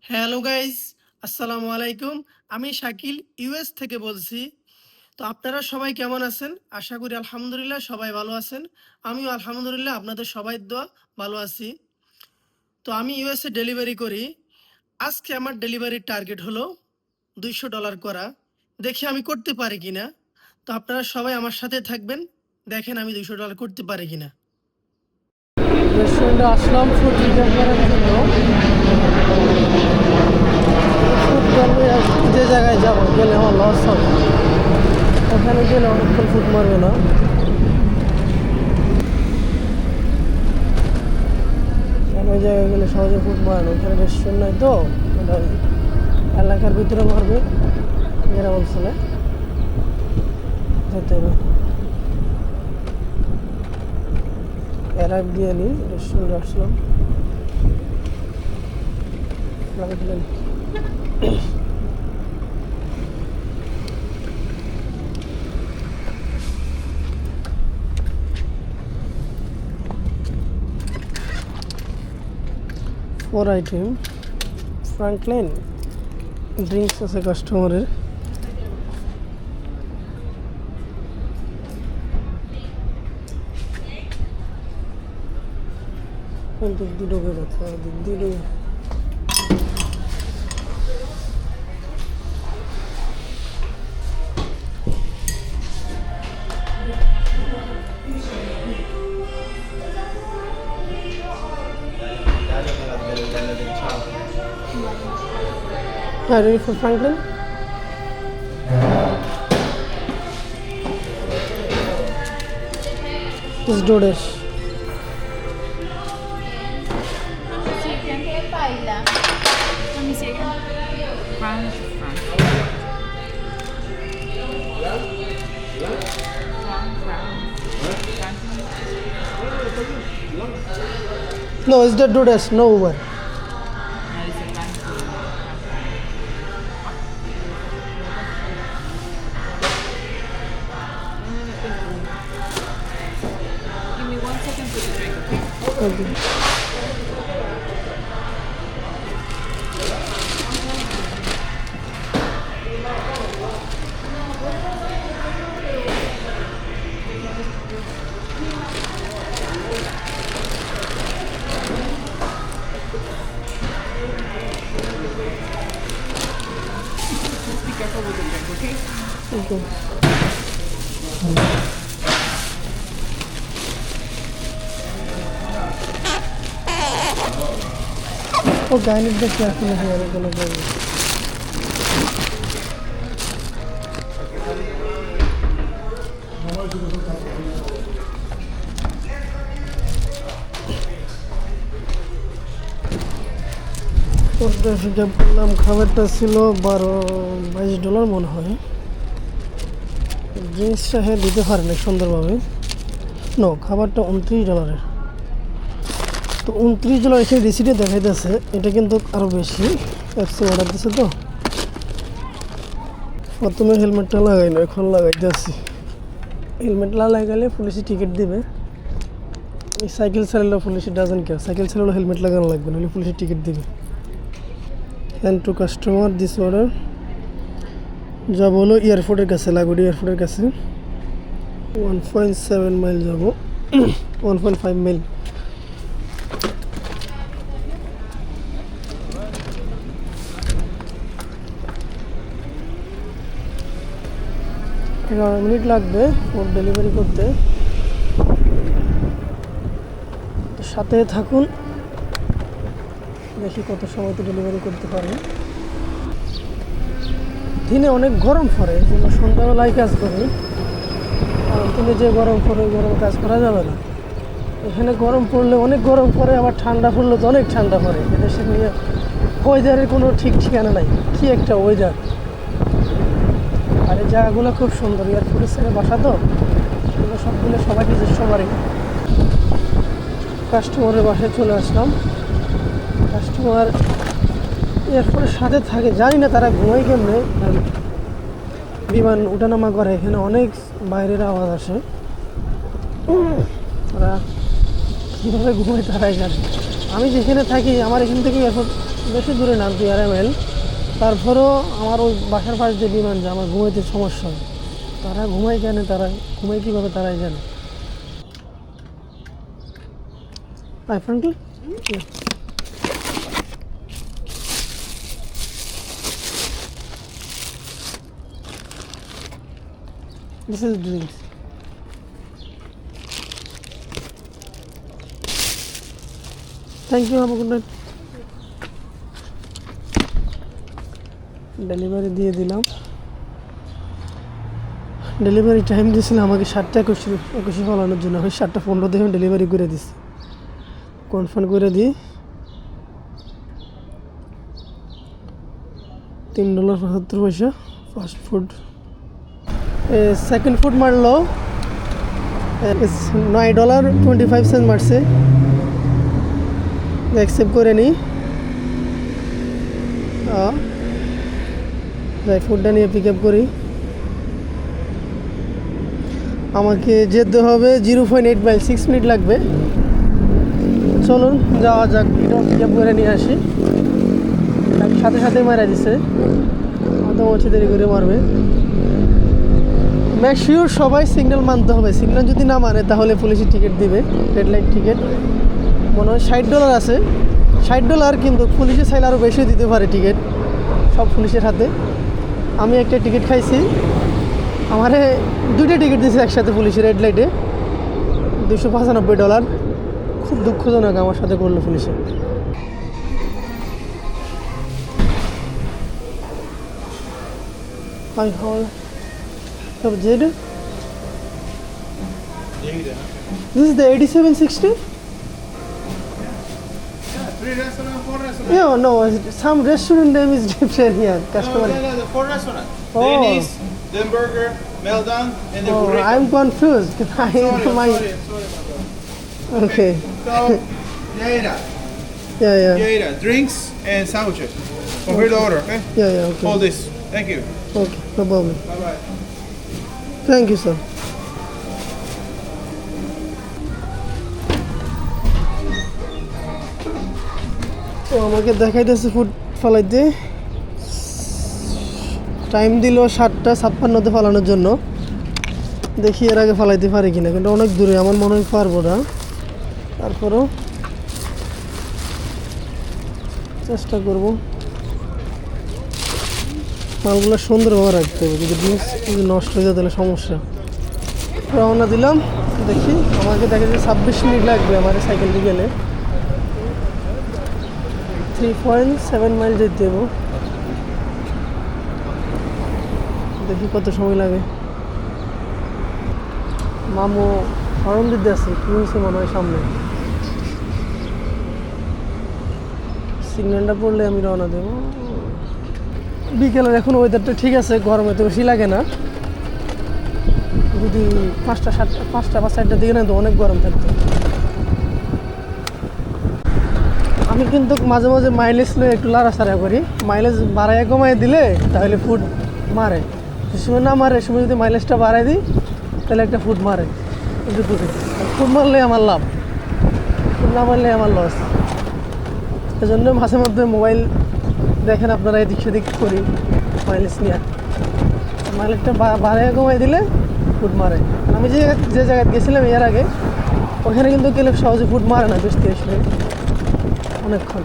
Hello guys, আসসালামু আলাইকুম। আমি শাকিল ইউএস থেকে বলছি। তো আপনারা সবাই কেমন আছেন? আশা করি আলহামদুলিল্লাহ সবাই ভালো আছেন। আমিও আলহামদুলিল্লাহ আপনাদের সবাইর দোয়া ভালো আছি। তো আমি ইউএসএ ডেলিভারি করি। আজকে আমার ডেলিভারির টার্গেট হলো $200 করা। দেখি আমি করতে পারি কিনা। তো আপনারা সবাই আমার সাথে থাকবেন। দেখেন আমি $200 করতে পারি কিনা। রেস্টুরেন্টে আসলাম ফুড রিটার্ন করার জন্য। ফুড করবে যে জায়গায় যাবো গেলে আমার লস হবে, ওখানে গেলে অনেকক্ষণ ফুড মারবে না। ওই জায়গায় গেলে সহজে ফুড মারে না, ওখানে রেস্টুরেন্ট নাই তো, ওটা এলাকার ভিতরে মারবে, এরা বলছে যেতে হবে। অ্যারাইভ দিয়ে নিই, রেস্টুরেন্টে আসলাম। 4 আইটেম ফ্রাঙ্কলিন ড্রিঙ্কস আছে কাস্টমারের। দিক দিয়ে ঢুকে যাচ্ছে, দিক দিয়ে ঢুকে। Ready for Franklin? Let's do this. Chicken paella. Let me see again. Brown. No, it's the do this. No Uber. Give me 1 second for the drink, okay? Okay. Just be careful with the drink, okay? Okay. Okay, I need the careful here. I'm gonna go. হিসাব করলাম, খাবারটা ছিল $22 মনে হয়। ড্রিঙ্কসটা হ্যাঁ দিতে পারেনি সুন্দরভাবে। নো, খাবারটা $29। তো $29 এখানে রিসিটে দেখাইতেছে, এটা কিন্তু আরও বেশি। অ্যাপসে অর্ডার দিচ্ছে তো। প্রথমে হেলমেটটা লাগাই না, এখন লাগাইতে আসছি। হেলমেট লাগাইলে পুলিশে টিকিট দেবে। এই সাইকেল চালালেও পুলিশে ডাজেন্ট কেয়ার, সাইকেল চালালেও হেলমেট লাগানো লাগবে, নাহলে পুলিশে টিকিট দেবে। And to customer this order. যাব হলো এয়ারপোর্টের কাছে, লাগুড়ি এয়ারপোর্টের কাছে। 1.7 মাইল যাব, 1.5 মাইল। মিনিট লাগবে ফুড ডেলিভারি করতে। সাথে থাকুন, দেখি কত সময়তে ডেলিভারি করতে পারি। দিনে অনেক গরম পড়ে, এই জন্য সন্ধ্যাবেলায় কাজ করি, কারণ দিনে যে গরম পড়ে ওই গরম কাজ করা যাবে না। এখানে গরম পড়লে অনেক গরম পড়ে, আবার ঠান্ডা পড়লে তো অনেক ঠান্ডা পড়ে। এদেশে নিয়ে ওয়েদারের কোনো ঠিক ঠিকানা নাই, কী একটা ওয়েদার। আর এই জায়গাগুলো খুব সুন্দর, এয়ারপোর্টের সাইডে বাসা তো, এগুলো সবগুলো সবাইকে নিজস্ব বাড়ি। কাস্টমারের বাসায় চলে আসলাম। কাস্টমার এয়ারপোর্টের সাথে থাকে, জানি না তারা ঘুমায় কেমনে, বিমান উঠানামা করে, এখানে অনেক বাইরের আওয়াজ আসে। তারা কীভাবে ঘুমায় তারাই জানে। আমি যেখানে থাকি আমার এখান থেকে এয়ারপোর্ট বেশি দূরে না 2.5 মাইল। তারপরেও আমার ওই বাসার পাশ দিয়ে বিমান যায়, আমার ঘুমাইতে সমস্যা হয়। তারা ঘুমায় কেন, তারা ঘুমায় কীভাবে তারাই জানে। Hi, Frankie. Yeah. This is drinks. Thank you. Have a good night. Delivery দিয়ে দিলাম। ডেলিভারি টাইম দিয়েছিল আমাকে 7:21 ফলানোর জন্য। আমি 7:15 দেখে ডেলিভারি করে দিছি। কনফার্ম করে দিই। $3.75 ফাস্ট ফুড। সেকেন্ড ফুড মারলো $9.25 মারছে। অ্যাকসেপ্ট করে নিই। যাই ফুডটা নিয়ে পিক আপ করি। আমাকে যেতে হবে 0.8 মাইল, 6 মিনিট লাগবে। চলুন যাওয়া যাক, এটা পিক আপ করে নিয়ে আসি। সাথে সাথে মারা দিছে, হয়তো হচ্ছে দেরি করে মারবে। মেক শিওর সবাই সিগন্যাল মানতে হবে। সিগন্যাল যদি না মানে তাহলে পুলিশের টিকিট দিবে, রেড লাইট টিকিট। মনে হয় $60 আছে, $60, কিন্তু পুলিশে চাইলে আরও বেশি দিতে পারে টিকিট, সব পুলিশের হাতে। আমি একটা টিকিট খাইছি, আমারে 2টা টিকিট দিয়েছে একসাথে পুলিশের রেড লাইটে, $295। খুব দুঃখজনক আমার সাথে করলো পুলিশে। Jada? This is the 8760? Yeah, 3 restaurants, 4 restaurants. Yeah, no, some restaurant name is different here. No, Customer. the 4 restaurants. Oh. Denny's, Den Burger, Meltdown, and the Oh, Burrito. I'm confused. sorry, My... sorry, man. Okay. So, Jada, Yeah. drinks and sandwiches. Complete the order, okay? Yeah, okay. Hold this. Thank you. Okay, no problem. Bye-bye. Thank you, sir. তো আমাকে দেখাইতেছে food ফালাইতে। Time দিল 7:56 ফালানোর জন্য। দেখি এর আগে ফালাইতে পারি কিনা, কিন্তু অনেক দূরে, আমার মনে হয় পারবো না। তারপরও চেষ্টা করব। মালগুলো সুন্দরভাবে রাখতে হবে, যদি ড্রিঙ্কস নষ্ট হয়ে যায় তাহলে সমস্যা। রওনা দিলাম। দেখি আমাকে দেখা যায় 26 মিনিট লাগবে আমার সাইকেল দিয়ে গেলে। 3.7 মাইল যেতে দেবো। দেখি কত সময় লাগে। মামু হরণ দিতে আছে, কি হয়েছে মনে হয় সামনে। সিগন্যালটা পড়লে আমি রওনা দেবো। বিকেলের এখন ওয়েদারটা ঠিক আছে, গরমে তো বেশি লাগে না। যদি 5টা বা 4টার দিকে না তো অনেক গরম থাকতো। আমি কিন্তু মাঝে মাঝে মাইলেজ নিয়ে একটু লাড়াছাড়া করি। মাইলেজ বাড়াইয়া কমাই দিলে তাহলে ফুড মারে, যে সময় না মারে সময় যদি মাইলেজটা বাড়াই দিই তাহলে একটা ফুড মারে। কিন্তু ফুড মারলে আমার লাভ, ফুড না মারলে আমার লস। এজন্য মাঝে মধ্যে মোবাইল দেখেন আপনারা এদিক সেদিক করি মাইলেজ নিয়ে। মাইলেজটা বাড়াইয়া কমাই দিলে ফুড মারে। আমি যে জায়গায় গেছিলাম এর আগে, ওখানে কিন্তু গেলে সহজে ফুড মারে না, 20-30 মিনিট অনেকক্ষণ।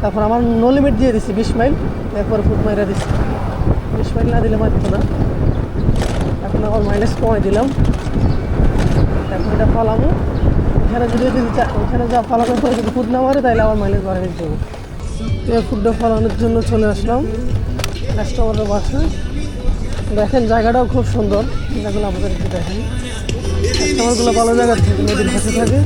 তারপর আমার নো লিমিট দিয়ে দিছি 20 মাইল, একবার ফুড মাইরা দিছি। 20 মাইল না দিলে মারতো না। এখন আবার মাইলেজ কমাই দিলাম। এখন এটা ফালামো। এখানে যদি ওখানে যা ফালানোর পরে যদি ফুড না মারে তাহলে আবার মাইলেজ বাড়িয়ে দিতে হবে। এই ফুডটা ফালানোর জন্য চলে আসলাম কাস্টমারের বাসায়। দেখেন জায়গাটাও খুব সুন্দর, জায়গাগুলো আপনাদের একটু দেখেন। কাস্টমারগুলো ভালো জায়গা থেকে নদীর পাশে থাকে।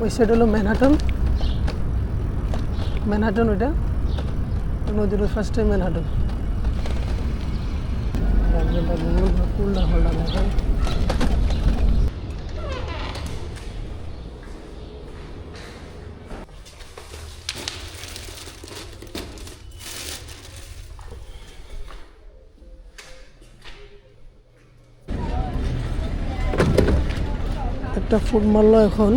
ওই সাইড হলো ম্যানহাটন, ওইটা নদীর ফার্স্টে ম্যানহাটন। উল্টা হল্টা দেখেন। একটা ফুড মারলো এখন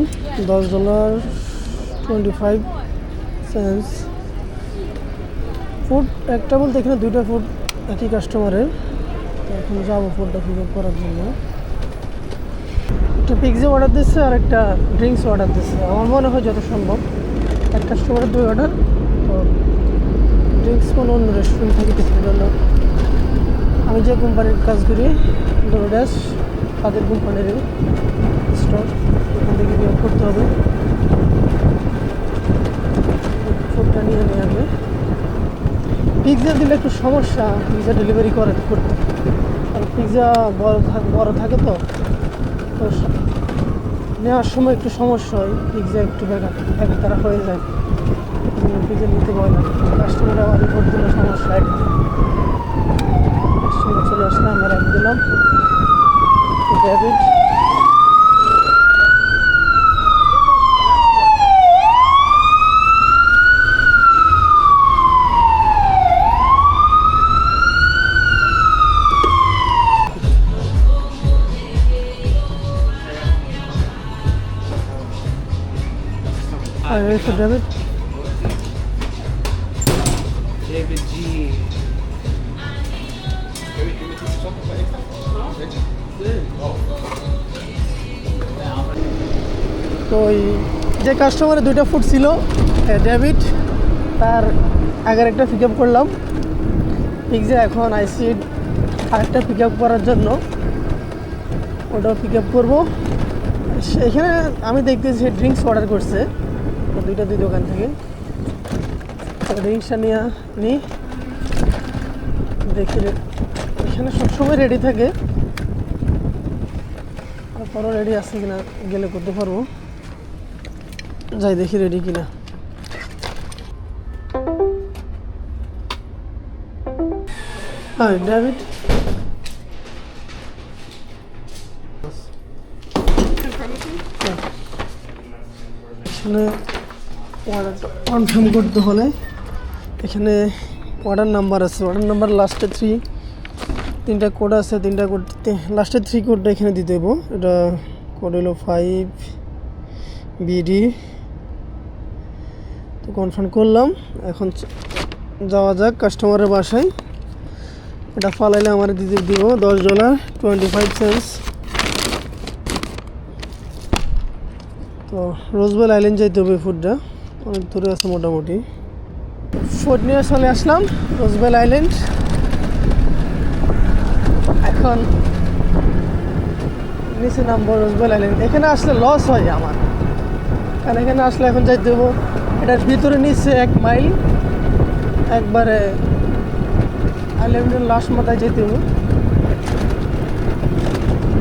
$10.25। ফুড একটা বলতে এখানে দুইটা ফুড একই কাস্টমারের। তো এখন যাবো ফুডটা পিক আপ করার জন্য। একটা পিৎজা অর্ডার দিচ্ছে আর একটা ড্রিঙ্কস অর্ডার দিচ্ছে। আমার মনে হয় যত সম্ভব এক কাস্টমারের 2 অর্ডার। তো ড্রিঙ্কস কোনো অন্য রেস্টুরেন্ট থেকে কিছুর জন্য আমি যে কোম্পানির কাজ করি ডোরড্যাশ, তাদের কোম্পানির স্টোর, এখান থেকে বিয়ে করতে হবে। ফুডটা নিয়ে আনবে। পিৎজা দিলে একটু সমস্যা, পিৎজা ডেলিভারি করতে, আর পিৎজা বড় থাকে তো নেওয়ার সময় একটু সমস্যা হয়। পিৎজা একটু তারা হয়ে যায়, পিৎজা নিতে ভয় লাগে। কাস্টমার আবার রিপোর্ট দিলে সমস্যা। কাস্টমার চলে আসলে আমরা রেখে দিলাম ডেবিট। আর এই তো ডেবিট। David G. তো ওই যে কাস্টমারের 2টা ফুড ছিল ডেবিট, তার আগের একটা পিক আপ করলাম পিৎজা। এখন আইসি আরেকটা পিক আপ করার জন্য, ওটাও পিক আপ করবো। এখানে আমি দেখতেছি ড্রিঙ্কস অর্ডার করছে দুই দোকান থেকে। ড্রিঙ্কসটা নিই দেখি, এখানে সবসময় রেডি থাকে, তারপরও রেডি আছে কিনা গেলে করতে পারবো। যাই দেখি রেডি কিনা। হ্যাঁ ডেভিড, এখানে অর্ডারটা কনফার্ম করতে হলে এখানে অর্ডার নাম্বার আছে, অর্ডার নাম্বার লাস্টে 3টা কোড আছে, 3টা কোড লাস্টের 3 কোডটা এখানে দিতে দেবো। এটা কোড হলো 5BD। তো কনফার্ম করলাম, এখন যাওয়া যাক কাস্টমারের বাসায়। এটা ফালাইলে আমার দিতে দিব $10.25। তো রোজবেল আইল্যান্ড যাইতে হবে, ফুডটা অনেক দূরে আছে মোটামুটি। ফুড নিয়ে চলে আসলাম রোজবেল আইল্যান্ড। এখন নিচে নামবো রোজবেল আইল্যান্ড। এখানে আসলে লস হয় আমার, কারণ এখানে আসলে এখন যাইতে দেবো এটার ভিতরে নিচে 1 মাইল, একবারে আইল্যান্ডের লাস্ট মাথায় যেতে হবে।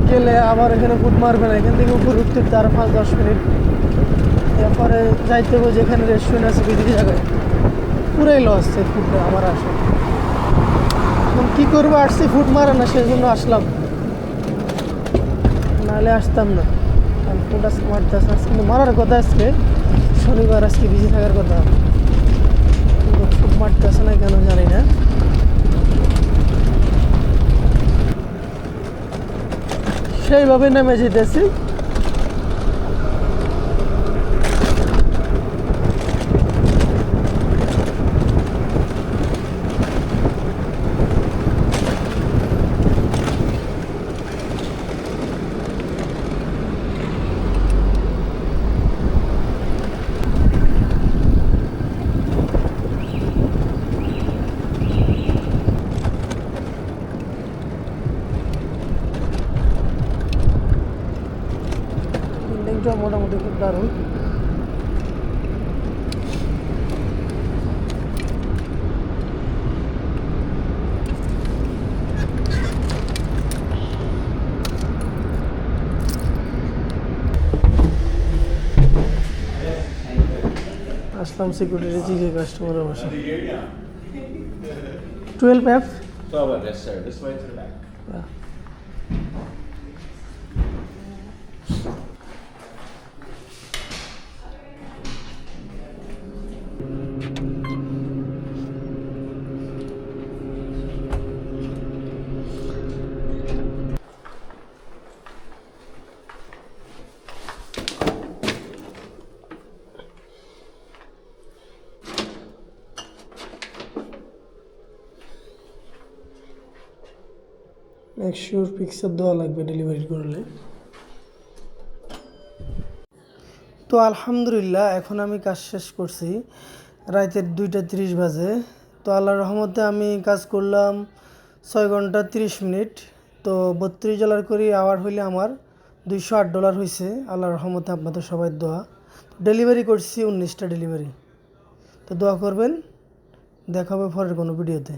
গেলে আবার এখানে ফুড মারবে না, এখান থেকে উপর উঠতে আরো 5-10 মিনিট। এরপরে যাইতে হবে যেখানে রেস্টুরেন্ট আছে বিভিন্ন জায়গায়। পুরাই লস ফুডটা আমার আসে। এখন কী করবো, আসছি ফুড মারে না, সেই জন্য আসলাম, নাহলে আসতাম না। কারণ ফুড আজকে মারতেছে, কিন্তু মারার কথা আজকে শনিবার, আজকে বিজি থাকার কথা, কিন্তু ফুড মারতেছে না কেন জানি না। সেইভাবে নেমে যেতেছি। বিল্ডিংটা মোটামুটি খুব দারুণ। আসলাম সিকিউরিটি জিগে কাস্টমারের বাসা। 12F 12, yes, sir. This way to the back. 100 picture দেওয়া লাগবে ডেলিভারি করলে। তো আলহামদুলিল্লাহ এখন আমি কাজ শেষ করছি, রাতের 2:30 বাজে। তো আল্লাহর রহমতে আমি কাজ করলাম 6 ঘন্টা 30 মিনিট। তো $32 করে আওয়ার হইলে আমার $208 হয়েছে আল্লাহর রহমতে, আপনাদের সবাই দোয়া। ডেলিভারি করছি 19টা ডেলিভারি। তো দোয়া করবেন, দেখা হবে পরের কোনো ভিডিওতে।